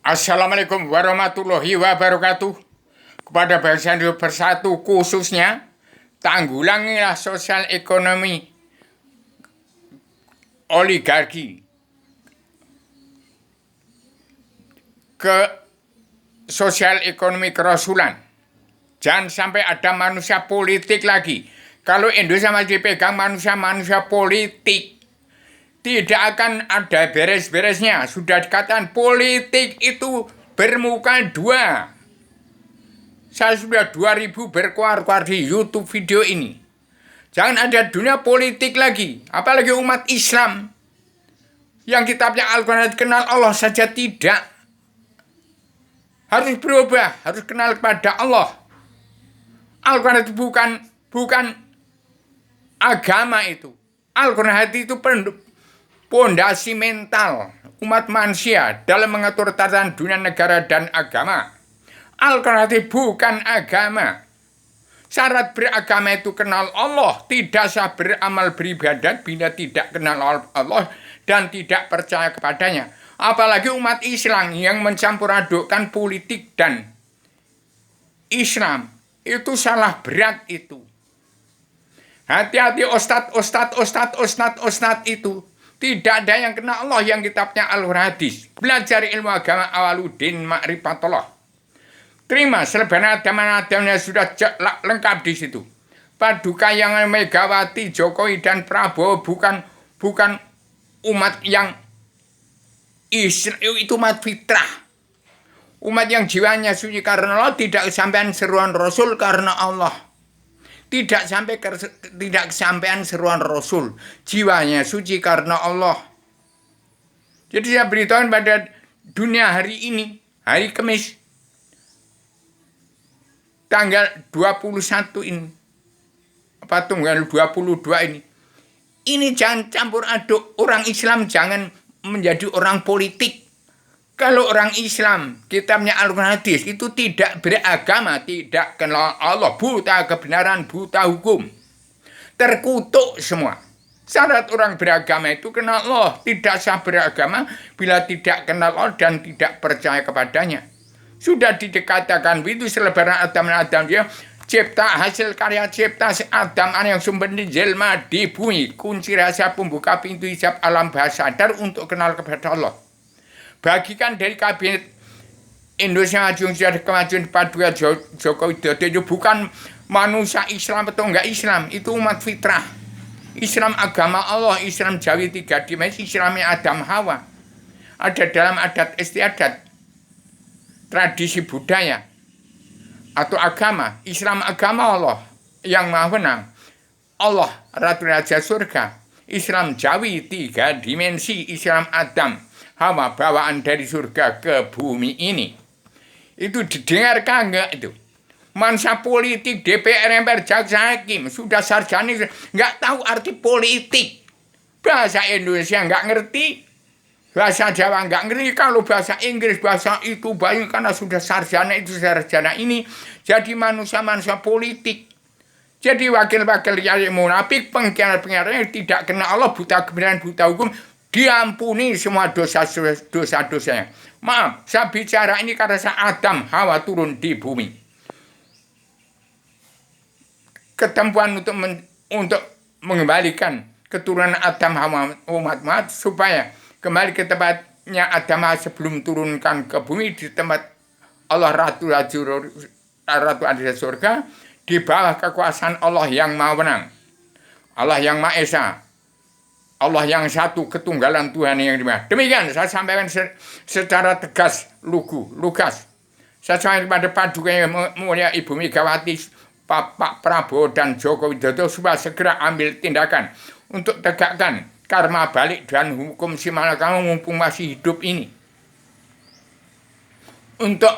Assalamualaikum warahmatullahi wabarakatuh. Kepada bangsa Indonesia bersatu khususnya, tanggulangilah sosial ekonomi oligarki ke sosial ekonomi kerasulan. Jangan sampai ada manusia politik lagi. Kalau Indonesia masih dipegang manusia-manusia politik, tidak akan ada beres-beresnya. Sudah dikatakan politik itu bermuka dua. Saya sudah 2000 berkuar-kuar di YouTube video ini. Jangan ada dunia politik lagi. Apalagi umat Islam. Yang kitabnya Al-Quran kenal Allah saja tidak. Harus berubah. Harus kenal kepada Allah. Al-Quran itu bukan agama itu. Al-Quran hati itu pondasi mental umat manusia dalam mengatur tatanan dunia, negara, dan agama. Al-Quran itu bukan agama. Syarat beragama itu kenal Allah. Tidak sah beramal beribadat bila tidak kenal Allah dan tidak percaya kepadanya. Apalagi umat Islam yang mencampur adukkan politik dan Islam. Itu salah berat itu. Hati-hati ustadz itu. Tidak ada yang kenal Allah yang kitabnya Al-Hadis. Belajar ilmu agama awaludin ma'rifatullah. Terima selebaran Adam-Adamnya sudah lengkap di situ. Paduka yang Megawati, Jokowi, dan Prabowo bukan umat yang itu umat fitrah. Umat yang jiwanya suci karena Allah, tidak kesampaian seruan Rasul karena Allah. Tidak kesampaian seruan Rasul. Jiwanya suci karena Allah. Jadi saya beritahu pada dunia hari ini, hari Kamis, tanggal 21 ini, apa tanggal 22 ini. Ini jangan campur aduk. Orang Islam jangan menjadi orang politik. Kalau orang Islam, kitabnya Al-Quran Hadis, itu tidak beragama, tidak kenal Allah, buta kebenaran, buta hukum. Terkutuk semua. Syarat orang beragama itu kenal Allah. Tidak sah beragama bila tidak kenal Allah dan tidak percaya kepadanya. Sudah dikatakan itu selebaran Adam dan Adam dia cipta hasil karya cipta Adam yang sumber jelma di bumi. Kunci rahasia pembuka pintu hijab alam bahasa sadar untuk kenal kepada Allah. Bagikan dari kabinet Indonesia Maju Sudah Kemajuan Paduka Joko Widodo itu bukan manusia Islam atau enggak Islam, itu umat fitrah. Islam agama Allah, Islam Jawi 3 dimensi, Islamnya Adam Hawa. Ada dalam adat istiadat, tradisi budaya atau agama. Islam agama Allah yang maha menang. Allah Ratu Raja Surga. Islam Jawi 3 dimensi, Islam Adam Hawa bawaan dari surga ke bumi ini. Itu didengarkan enggak itu? Manusia politik, DPR, MPR, jaksa hakim, sudah sarjana, enggak tahu arti politik. Bahasa Indonesia enggak ngerti, bahasa Jawa enggak ngerti, kalau bahasa Inggris, bahasa itu banyak karena sudah sarjana itu, sarjana ini, jadi manusia-manusia politik. Jadi wakil-wakil yang munafik, pengkhianat-pengkhianat yang tidak kenal Allah, buta kebenaran, buta hukum, diampuni semua dosa-dosanya. Maaf, saya bicara ini karena Adam Hawa turun di bumi. Ketempuan untuk mengembalikan keturunan Adam Hawa umat supaya kembali ke tempatnya Adam Hawa sebelum turunkan ke bumi di tempat Allah Ratu ada surga, di bawah kekuasaan Allah yang maha menang, Allah yang maha esa, Allah yang satu, ketunggalan Tuhan yang dimana. Demikian saya sampaikan secara tegas, lugas. Saya sampaikan kepada Paduka yang mulia Ibu Megawati, Pak Prabowo dan Joko Widodo supaya segera ambil tindakan untuk tegakkan karma balik dan hukum si malakama mumpung masih hidup ini. Untuk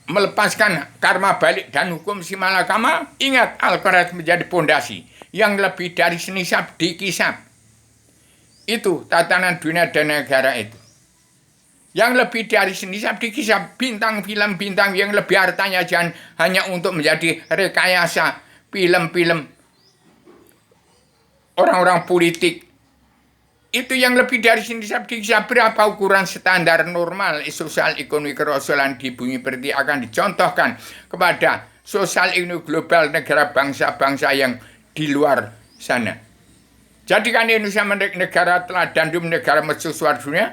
melepaskan karma balik dan hukum si malakama, ingat Al-Quran menjadi pondasi yang lebih dari senisab dikisap. Itu tatanan dunia dan negara itu. Yang lebih dari senisab dikisap, bintang film bintang yang lebih hartanya jangan hanya untuk menjadi rekayasa film-film orang-orang politik Itu yang lebih dari sini bisa berapa ukuran standar normal sosial ekonomi kerasulan di bumi pertiwi akan dicontohkan kepada sosial ekonomi global negara bangsa-bangsa yang di luar sana. Jadikan Indonesia negara teladan di negara mercusuar dunia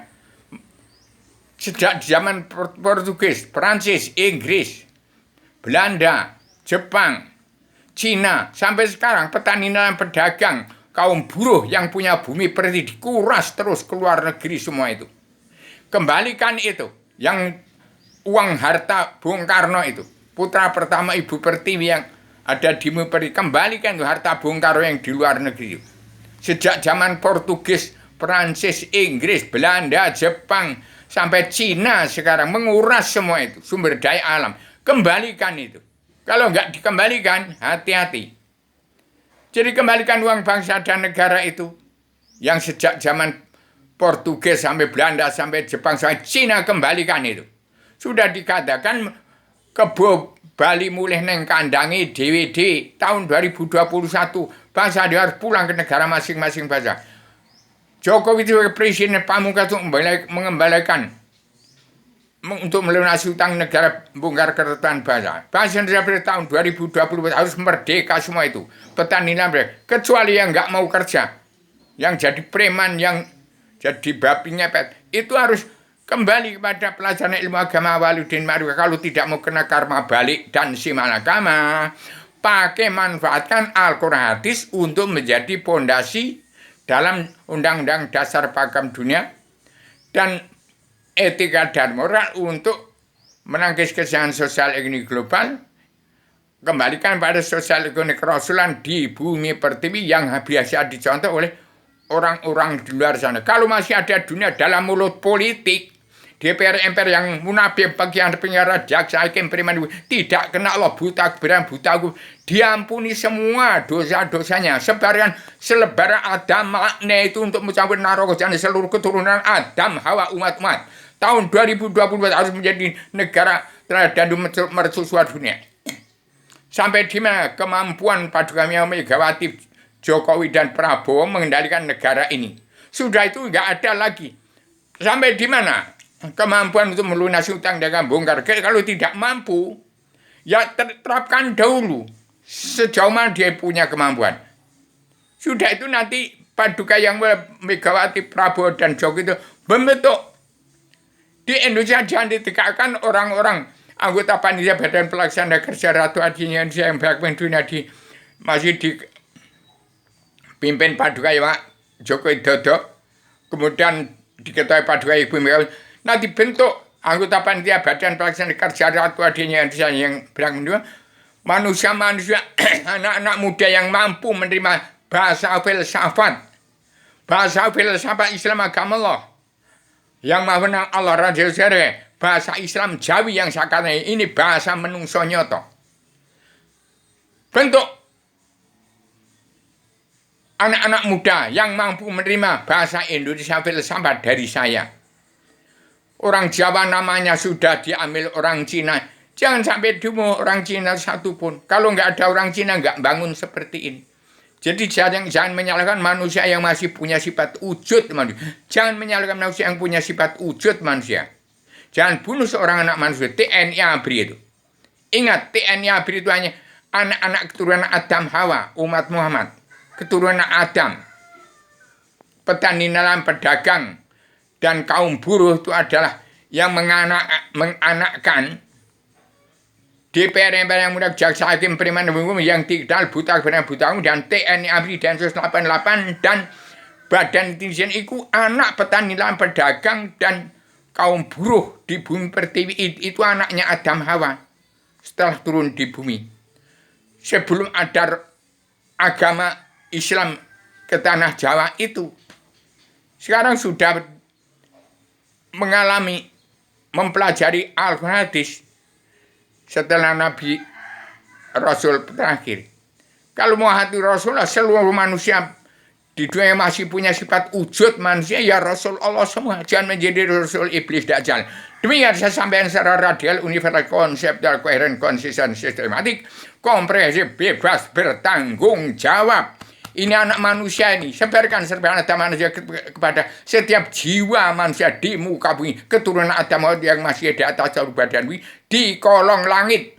sejak zaman Portugis, Prancis, Inggris, Belanda, Jepang, Cina, sampai sekarang petani dan pedagang, kaum buruh yang punya bumi pertiwi dikuras terus ke luar negeri semua itu. Kembalikan itu, yang uang harta Bung Karno itu, putra pertama Ibu Pertiwi yang ada di bumi pertiwi, kembalikan itu harta Bung Karno yang di luar negeri itu. Sejak zaman Portugis, Prancis, Inggris, Belanda, Jepang, sampai Cina sekarang menguras semua itu, sumber daya alam. Kembalikan itu. Kalau nggak dikembalikan, hati-hati. Jadi kembalikan uang bangsa dan negara itu. Yang sejak zaman Portugis sampai Belanda, sampai Jepang, sampai Cina, kembalikan itu. Sudah dikatakan kebo Bali mulih neng kandangi DVD tahun 2021. Bangsa dia harus pulang ke negara masing-masing bangsa. Jokowi sebagai presiden pamungkas mengembalikan untuk melunasi utang negara, bongkar keretaan bangsa. Bangsa Indonesia tahun 2020 harus merdeka semua itu. Petani kecuali yang nggak mau kerja, yang jadi preman, yang jadi babi ngepet, itu harus kembali kepada pelajaran ilmu agama Waludin Maruka. Kalau tidak mau kena karma balik dan simalakama, pakai manfaatkan Al-Quran hadis untuk menjadi pondasi dalam Undang-Undang Dasar Pagam Dunia dan etika dan moral untuk menangkis kejahatan sosial ekonomi global. Kembalikan pada sosial ekonomi kerasulan di bumi pertiwi yang biasa dicontoh oleh orang-orang di luar sana. Kalau masih ada dunia dalam mulut politik, DPR MPR yang munafik, bagian penjara, jaksa, hakim, preman, tidak kena Allah buta, keberan buta, diampuni semua dosa-dosanya. Sebaran selebaran Adam makna itu untuk mencampur naroko dan seluruh keturunan Adam, Hawa, umat-umat. Tahun 2020 harus menjadi negara teladan mercusuar dunia. Sampai di mana kemampuan Paduka Megawati, Jokowi dan Prabowo mengendalikan negara ini. Sudah itu nggak ada lagi. Sampai di mana kemampuan untuk melunasi utang dagang bongkar. Kalau tidak mampu, ya terapkan dahulu sejauh mana dia punya kemampuan. Sudah itu nanti Paduka yang Megawati, Prabowo dan Jokowi itu membentuk. Di Indonesia jangan ditegakkan orang-orang anggota panitia badan pelaksana kerja Ratu Adinya yang baik dunia masih dipimpin Paduka ya Pak Jokowi Dodo, kemudian diketahui Paduka Ibu Megawati. Nah dibentuk anggota panitia badan pelaksana kerja Ratu Adinya yang bilang manusia-manusia anak-anak muda yang mampu menerima bahasa filsafat Islam agama Allah yang maha Allah Raja Sere, bahasa Islam Jawi yang sakatnya ini bahasa menungso nyoto. Bentuk anak-anak muda yang mampu menerima bahasa Indonesia filsafat dari saya. Orang Jawa namanya sudah diambil orang Cina. Jangan sampai demo orang Cina satu pun. Kalau nggak ada orang Cina nggak bangun seperti ini. Jadi jangan menyalahkan manusia yang masih punya sifat wujud manusia. Jangan menyalahkan manusia yang punya sifat wujud manusia. Jangan bunuh seorang anak manusia. TNI ABRI itu. Ingat, TNI ABRI itu hanya anak-anak keturunan Adam Hawa, umat Muhammad. Keturunan Adam. Petani nelayan, pedagang, dan kaum buruh itu adalah yang menganakkan DPR yang muda, jaksa, hakim, preman, yang tidak buta, kebenaran buta, dan TNI ABRI, Densus 88, dan Badan Intelijen itu anak petani nelayan, pedagang, dan kaum buruh di bumi pertiwi. Itu anaknya Adam Hawa setelah turun di bumi. Sebelum ada agama Islam ke tanah Jawa itu, sekarang sudah mempelajari Al-Quran hadis setelah Nabi Rasul terakhir. Kalau mau hati Rasulullah, seluruh manusia di dunia masih punya sifat wujud manusia, ya Rasul Allah semua. Jangan menjadi Rasul Iblis Dajjal. Demikian saya sampaikan secara radial, universal, konseptual, koheren, konsisten, sistematik, komprehensif, bebas, bertanggung jawab. Ini anak manusia ini. Sebarkan Adam manusia kepada setiap jiwa manusia di muka bumi. Keturunan Adam yang masih di atas jalur badan bumi. Di kolong langit.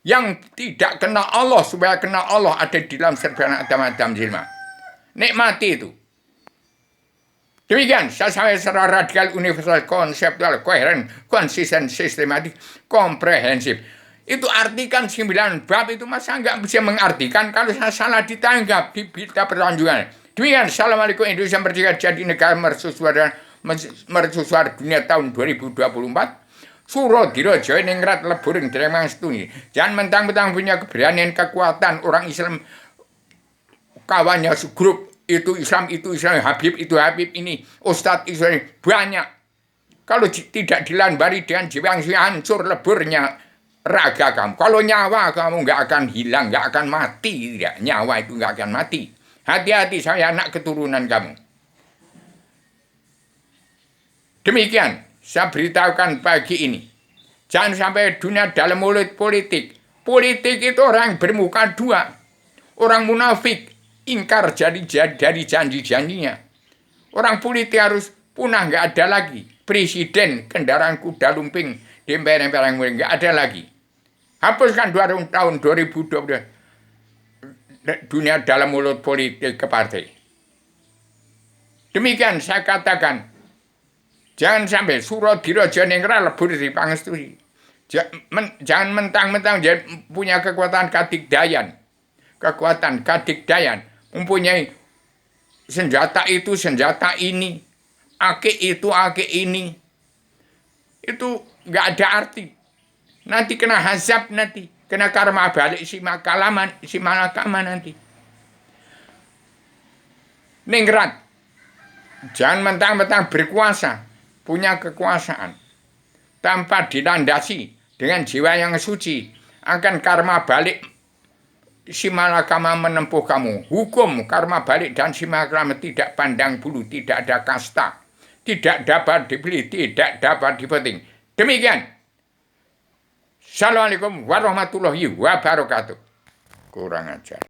Yang tidak kenal Allah. Supaya kenal Allah ada di dalam serbanan Adam Zilma. Nikmati itu. Demikian, saya sampai secara radikal, universal, konseptual, koheren, konsisten, sistematik, komprehensif. Itu artikan 9 bab itu masa nggak bisa mengartikan kalau saya salah ditanggap di berita pertunjukan. Demikian, Assalamualaikum Indonesia Merdeka jadi negara mercusuar dunia tahun 2024. Suro dirojo ningrat leburing deremang setuni. Jangan mentang-mentang punya keberanian kekuatan orang Islam kawannya segrup. Itu Islam, Habib, itu Habib, ini Ustadz Islam, banyak. Kalau tidak dilanbari dengan jiwa yang hancur leburnya raga kamu. Kalau nyawa kamu nggak akan hilang, nggak akan mati. Tidak. Nyawa itu nggak akan mati. Hati-hati, saya anak keturunan kamu. Demikian, saya beritahukan pagi ini. Jangan sampai dunia dalam mulut politik. Politik itu orang bermuka dua. Orang munafik. Ingkar dari janji-janjinya. Orang politik harus punah, nggak ada lagi. Presiden, kendaraan kuda lumping, DPR yang nggak ada lagi. Hapuskan tahun 2020 dunia dalam mulut politik ke partai. Demikian saya katakan, jangan sampai Suro dirojo ningrat lebur di pangesturi. Jangan mentang-mentang punya kekuatan kadikdayan. Kekuatan kadikdayan. Mempunyai senjata itu, senjata ini, ake itu, ake ini. Itu nggak ada arti. Nanti kena hazab nanti. Kena karma balik si malakama nanti. Ningrat. Jangan mentang-mentang berkuasa. Punya kekuasaan. Tanpa dilandasi dengan jiwa yang suci. Akan karma balik. Si malakama menempuh kamu. Hukum karma balik dan si malakama tidak pandang bulu, tidak ada kasta, tidak dapat dibeli, tidak dapat dipeting. Demikian. Assalamualaikum warahmatullahi wabarakatuh. Kurang ajar.